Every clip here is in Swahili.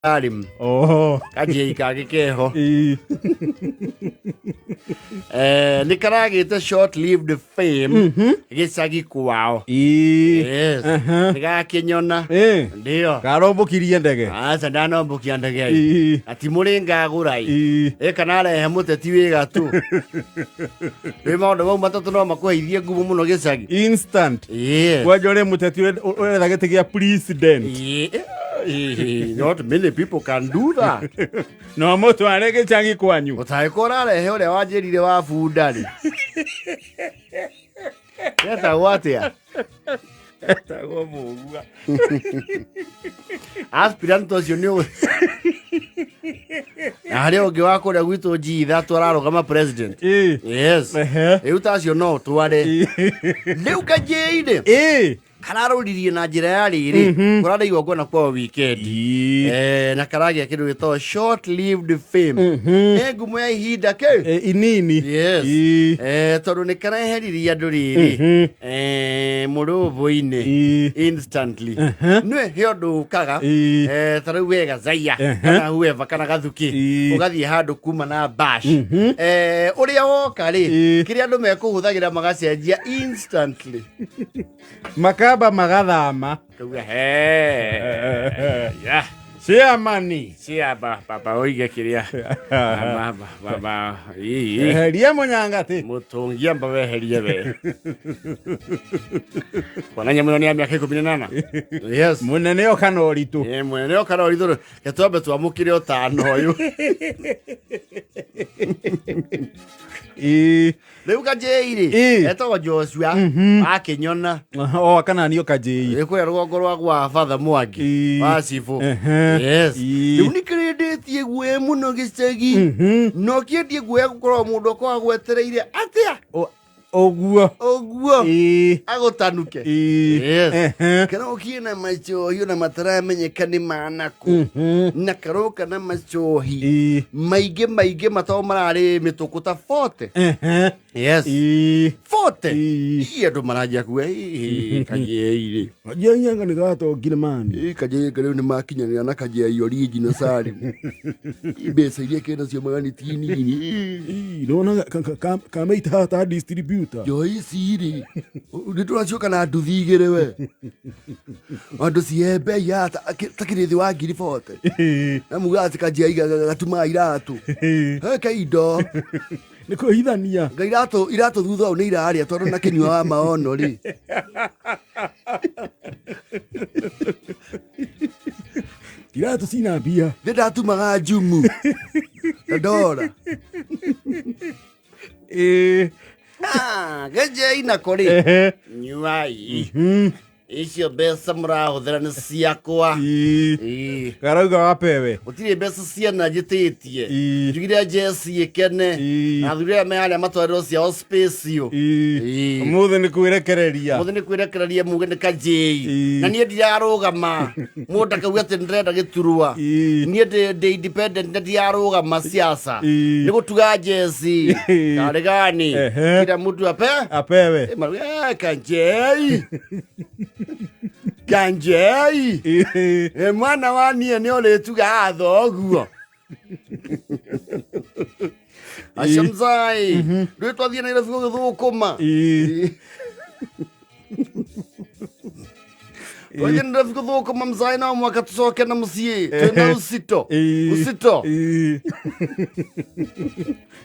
Alim. Oh. Kajei kagikeho. Nikaragite short-lived fame. Gĩcagi kwao. Yes. Nĩgakinyona. Ndio. Karombokirie ndege. Aca ndanombokia ndege. Ati mũrĩnga gũrai. Kana arehe mũteti wĩga tu. Rĩu maũndũ mau matatũ no makũheithie ngumo mũno gĩcagi. Instant. Kwanja ũrĩa mũteti ũretha gĩtĩ gĩa president. Not many people can do that. No mũtware gĩcagi kwanyu. Ũtaĩkora arehe ũrĩa wanjĩrire wa bunda-rĩ. Etagwo atĩa? Etagwo mũgua. Aspirant ũcio nĩ harĩa ũngĩ wa kũrĩa gwitũ G3 ararũgama president. Yes. Rĩu ta acio no ũtware. Rĩu Kajei-rĩ kararũririe na njĩra ya rĩrĩ kũrada igongona kwa weekend na karagia kĩndũ gĩtagwo short-lived fame ngumo ya ihinda kĩu inini. Yes. Tondũ nĩ kareheririe andũ rĩrĩ mũrũbũ-inĩ instantly nĩ he ũndũ ũkaga ta rĩu wega Zaya kana whoever kana Gathuki ũgathiĩ handũ kuma na bash ũrĩa woka-rĩ kĩrĩa andũ mekũhũthagĩra magacenjia instantly Makaba magathama. Yeah. Share money. Share baba oige kiria. Baba. Heria munyangati. Mutungia mba weherie we. Kwananya muno ni ya miaka 18. Yes. Munene okana oritu. Munene okana oritu. Ketwambe twamukire otano uyu. Rĩu Kajei-rĩ etagwo Joshua akinyona kana nĩo Kajei kũrĩa rũgongo rwa gwa Father Mwangi wa Cibũ. Yes. Rĩu nĩkĩrĩndĩtie guoya mũno gĩcagi no kĩendie guoya gũkorwo mũndũ akoragwo gwetereire atĩa Oguo agũtanuke. Yes. Karokie na machohi na mataramenyeka nĩ manaku na karoka na machohi maingĩ matao mararĩ mĩtũkũ ta 40. Yes. 40. Andũ marajia kuga Kajei-rĩ Kajei-anga nĩ gatongire mani. Kajei rĩu nĩ makinyanĩra na Kajei original sari. Mbeca iria kĩnacio magani ti nini. Nona kamaita ta distributor. Njohi ici-rĩ nĩtũracioka na nduthi igĩrĩ we. Andũ cihe mbei ya ta kĩrĩthi wa 40. Na muga atĩ Kajei gatuma iratũ. Heka indo. Nĩ kũhithania. Iratũ thutha ũũ nĩ irarĩa tondũ na kĩnyua wa maono-rĩ. Iratũ cina mbia. Ndatumaga njumu. Ndora. Kajei nako-rĩ nyuai icio mbeca mũrahũthĩra nĩ ciakwa. Karauga wapewe. Gũtirĩ mbeca ciana njĩtĩtie njugire njeci ĩkene na athuri aya me harĩa matwarĩrwo ciao special. Ũmũthĩ nĩ kwĩrekereria muge nĩ Kajei na niĩ ndirarũgama mũndũ akauga atĩ ndĩrenda gĩturwa niĩ ndĩ independent na ndirarũgama siasa nĩ gũtuga njeci karĩ gani kila mtu apewe. Kajei mwana wa niĩ nĩ ũrĩtuga thoguo. Aca mzai rĩu twathiĩ Nairobi gũgĩthũkũma. Twathiĩ Nairobi gũthũkũma mzai no mwaka tũcoke na mũciĩ twĩna usito.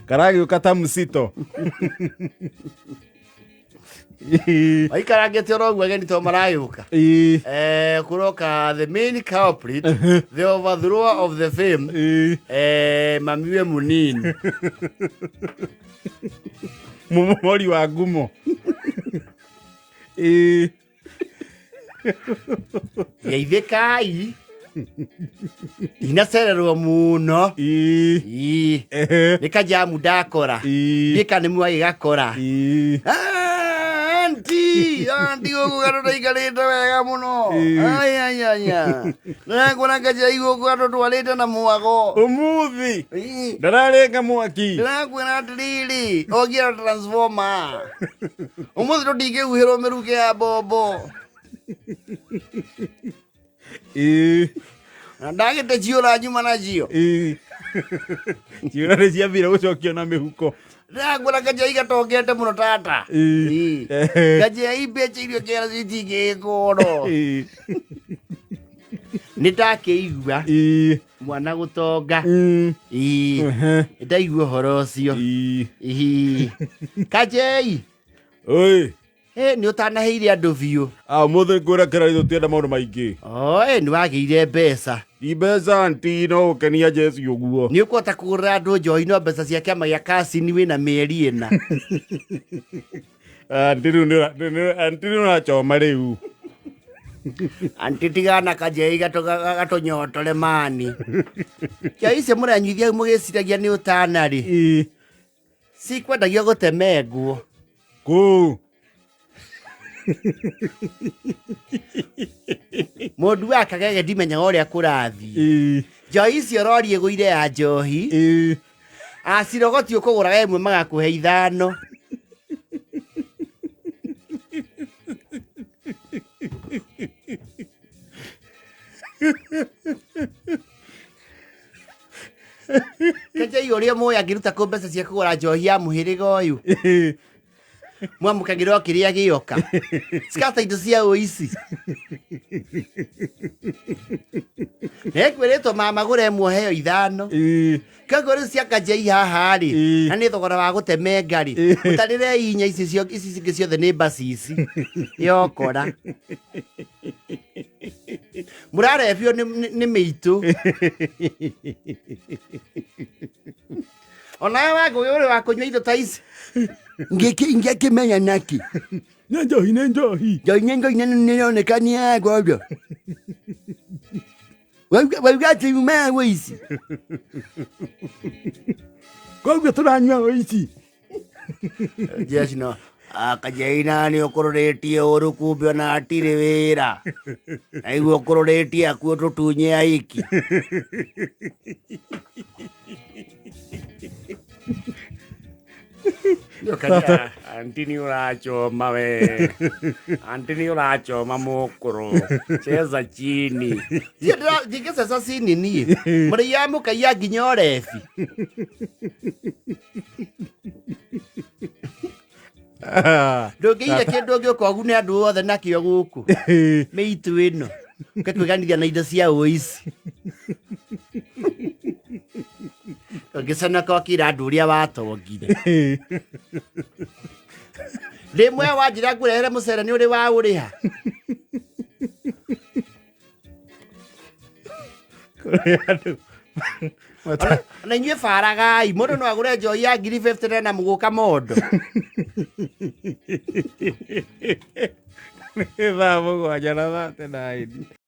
Karagĩũka ta mũsito. Aikarangĩte oro ũguo ageni to maragĩũka. Kũroka the main culprit, the overthrower of the fame, mamiwe mũnini. Mũmori wa ngumo. Geithĩkai inacererwo mũno. Nĩ kajamu ndakora gĩka nĩ mwagi gakora. Anti gũkũ andũ ndaikarĩte wega mũno. Nĩrakuona Kajei gũkũ andũ twarĩte na mwago ũmũthĩ ndararenga mwaki. Ndĩrakwĩra atĩrĩrĩ ogia transformer ũmũthĩ tũtingĩhuhĩrwo mĩrukĩ ya mbombo. ndagĩte ciũra nyuma nacio ciũra nĩ ciambire gũcokio na mĩhuko ndagũra Kajei gatongete mũno tata Kajei mbeca irio kĩara citingĩkũrwo nĩ ndakĩigua mwana gũtonga ndaigua ũhoro ũcio Kajei nĩ ũtanaheire andũ biũ mũthĩ ngwĩrekera tũtienda maũndũ maingĩ nĩ wagĩire mbeca mbeca nti no gũkenia Jesu ũguo nĩ ũkũhota kũgũrĩra andũ njohi no mbeca cia kĩama gĩa Kasini wĩna mĩeri ĩna anti rĩu ũrachoma rĩu anti tigana Kajei gatũnyotore mani kĩao icio mũranyuithia mũgĩciragia nĩ ũtanarĩ cikwendagio gũtemengwo kũu mũndũ wa Kagege ndimenyaga ũrĩa kũrathiĩ njohi icio rori ĩgũire ya njohi acirogotio kũgũraga ĩmwe magakũhe 5 Kajei ũrĩa mũĩ angĩruta kũ mbeca cia kũgũra njohi ya mũhĩrĩga ũyũ mwamũkagĩrwo kĩrĩa gĩoka cikata indo cia ũici nĩkwĩrĩtwo mamagũre ĩmwe heo 5 koguo rĩu cia Kajei haha-rĩ na nĩ thogora wa gũtemenga-rĩ mũtarĩre inya ici cingĩ ciothe nĩ mbacisi yokora mũrarebio nĩ mĩitũ onawe wangũgĩ ũrĩ wa kũnyua indo ta ici ngĩkĩmenya naki nĩ njohi njohi nĩroneka nĩ yagwotho wauga atĩ yumaga ũici koguo tũranyua ũici Jesu no Kajei na nĩ ũkũrũrĩtie ũru kumbe ona atirĩ wĩra na iguo ũkũrũrĩtie akuo tũtunye aiki anti nĩ ũrachoma we anti nĩ ũrachoma mũkũrũ cheza chini ndingĩceca chini niĩ mũrĩia mũkaia nginya ũrebi ndũngĩire kĩndũ ũngĩũka ũgu nĩ andũ othe nakĩo gũkũ mĩitũ ĩno ngakwĩganithia na indo cia ũici ngĩconoka ũkĩra andũ ũrĩa watongire rĩmwe wanjĩra ngũrehere mũcere nĩ ũrĩ wa ũrĩha na inyuĩ baragai mũndũ no agũre njohi ya 50 na mũgũka mondo thaa mũgwanja na 39